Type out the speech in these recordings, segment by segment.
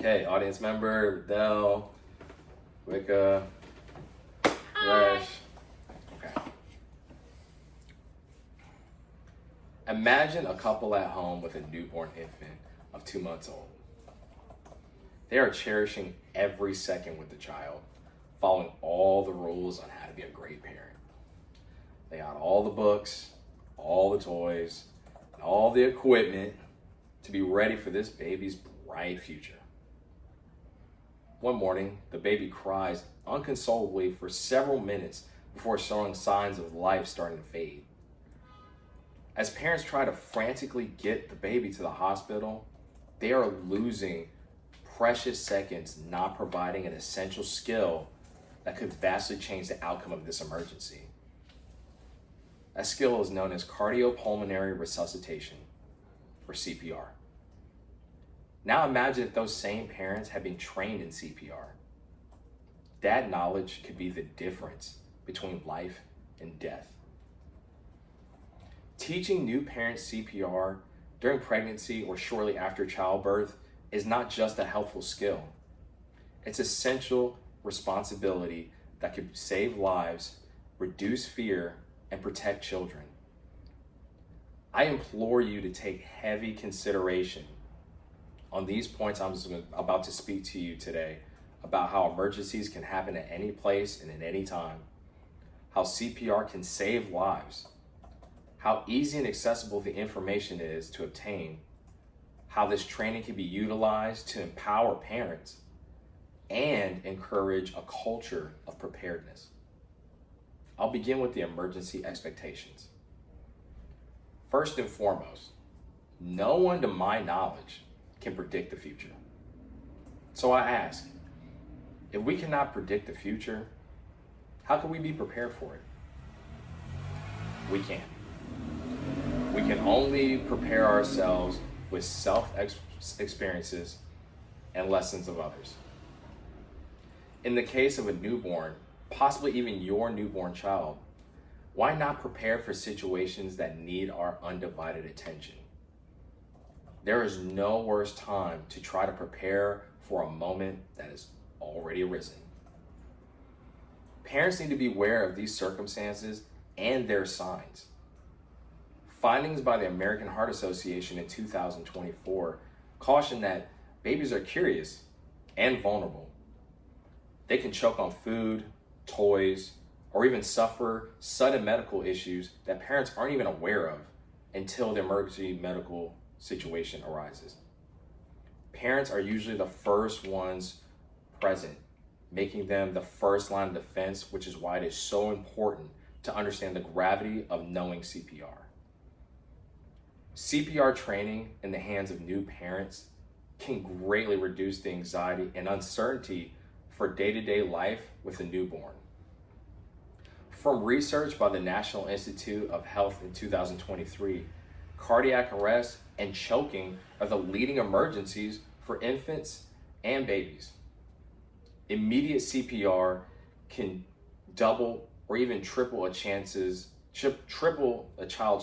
Okay, audience member, Dell, Wicca, Hi. Resh. Okay. Imagine a couple at home with a newborn infant of 2 months old. They are cherishing every second with the child, following all the rules on how to be a great parent. They got all the books, all the toys, and all the equipment to be ready for this baby's bright future. One morning, the baby cries unconsolably for several minutes before showing signs of life starting to fade. As parents try to frantically get the baby to the hospital, they are losing precious seconds not providing an essential skill that could vastly change the outcome of this emergency. That skill is known as cardiopulmonary resuscitation, or CPR. Now imagine if those same parents had been trained in CPR. That knowledge could be the difference between life and death. Teaching new parents CPR during pregnancy or shortly after childbirth is not just a helpful skill. It's essential responsibility that could save lives, reduce fear, and protect children. I implore you to take heavy consideration on these points I'm about to speak to you today about how emergencies can happen at any place and at any time, how CPR can save lives, how easy and accessible the information is to obtain, how this training can be utilized to empower parents and encourage a culture of preparedness. I'll begin with the emergency expectations. First and foremost, no one to my knowledge can predict the future. So I ask, if we cannot predict the future, how can we be prepared for it? We can't. We can only prepare ourselves with self-experiences and lessons of others. In the case of a newborn, possibly even your newborn child, why not prepare for situations that need our undivided attention? There is no worse time to try to prepare for a moment that has already arisen. Parents need to be aware of these circumstances and their signs. Findings by the American Heart Association in 2024 caution that babies are curious and vulnerable. They can choke on food, toys, or even suffer sudden medical issues that parents aren't even aware of until the emergency medical situation arises. Parents are usually the first ones present, making them the first line of defense, which is why it is so important to understand the gravity of knowing CPR. CPR training in the hands of new parents can greatly reduce the anxiety and uncertainty for day-to-day life with a newborn. From research by the National Institute of Health in 2023, cardiac arrest and choking are the leading emergencies for infants and babies. Immediate CPR can double or even triple a child's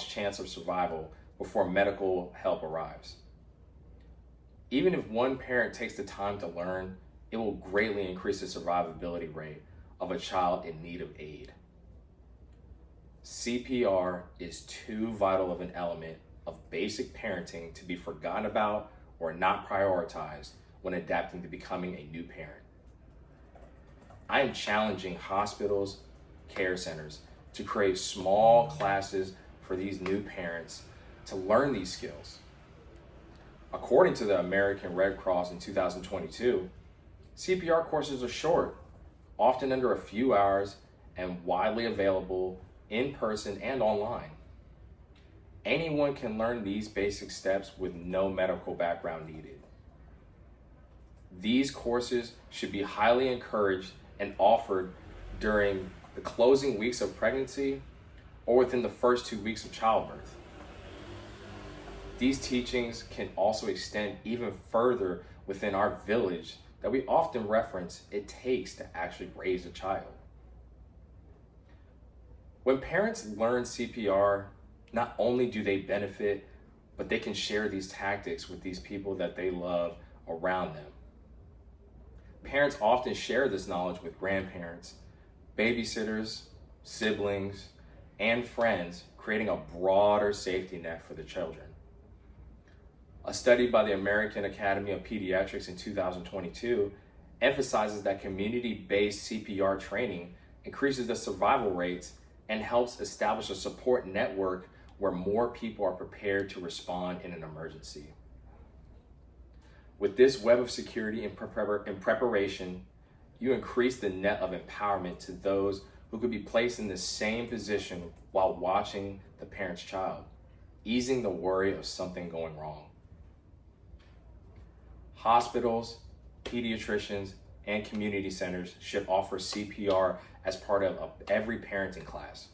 chance of survival before medical help arrives. Even if one parent takes the time to learn, it will greatly increase the survivability rate of a child in need of aid. CPR is too vital of an element of basic parenting to be forgotten about or not prioritized when adapting to becoming a new parent. I am challenging hospitals, care centers to create small classes for these new parents to learn these skills. According to the American Red Cross in 2022, CPR courses are short, often under a few hours, and widely available in person and online. Anyone can learn these basic steps with no medical background needed. These courses should be highly encouraged and offered during the closing weeks of pregnancy or within the first 2 weeks of childbirth. These teachings can also extend even further within our village that we often reference it takes to actually raise a child. When parents learn CPR, not only do they benefit, but they can share these tactics with these people that they love around them. Parents often share this knowledge with grandparents, babysitters, siblings, and friends, creating a broader safety net for the children. A study by the American Academy of Pediatrics in 2022 emphasizes that community-based CPR training increases the survival rates and helps establish a support network where more people are prepared to respond in an emergency. With this web of security and preparation, you increase the net of empowerment to those who could be placed in the same position while watching the parent's child, easing the worry of something going wrong. Hospitals, pediatricians, and community centers should offer CPR as part of every parenting class.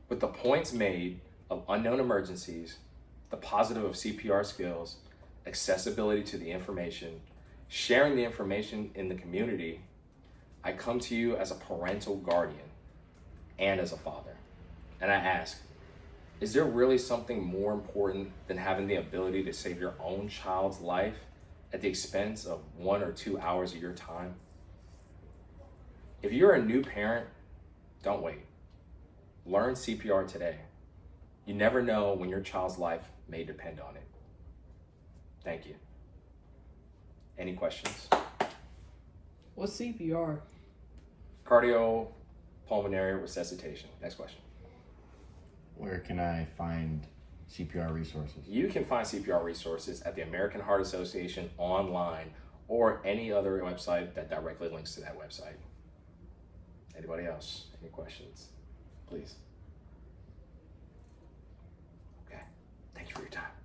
With the points made of unknown emergencies, the positive of CPR skills, accessibility to the information, sharing the information in the community, I come to you as a parental guardian and as a father. And I ask, is there really something more important than having the ability to save your own child's life at the expense of 1 or 2 hours of your time? If you're a new parent, don't wait. Learn CPR today. You never know when your child's life may depend on it. Thank you. Any questions? What's CPR? Cardiopulmonary resuscitation. Next question. Where can I find CPR resources? You can find CPR resources at the American Heart Association online or any other website that directly links to that website. Anybody else? Any questions? Please. Okay. Thank you for your time.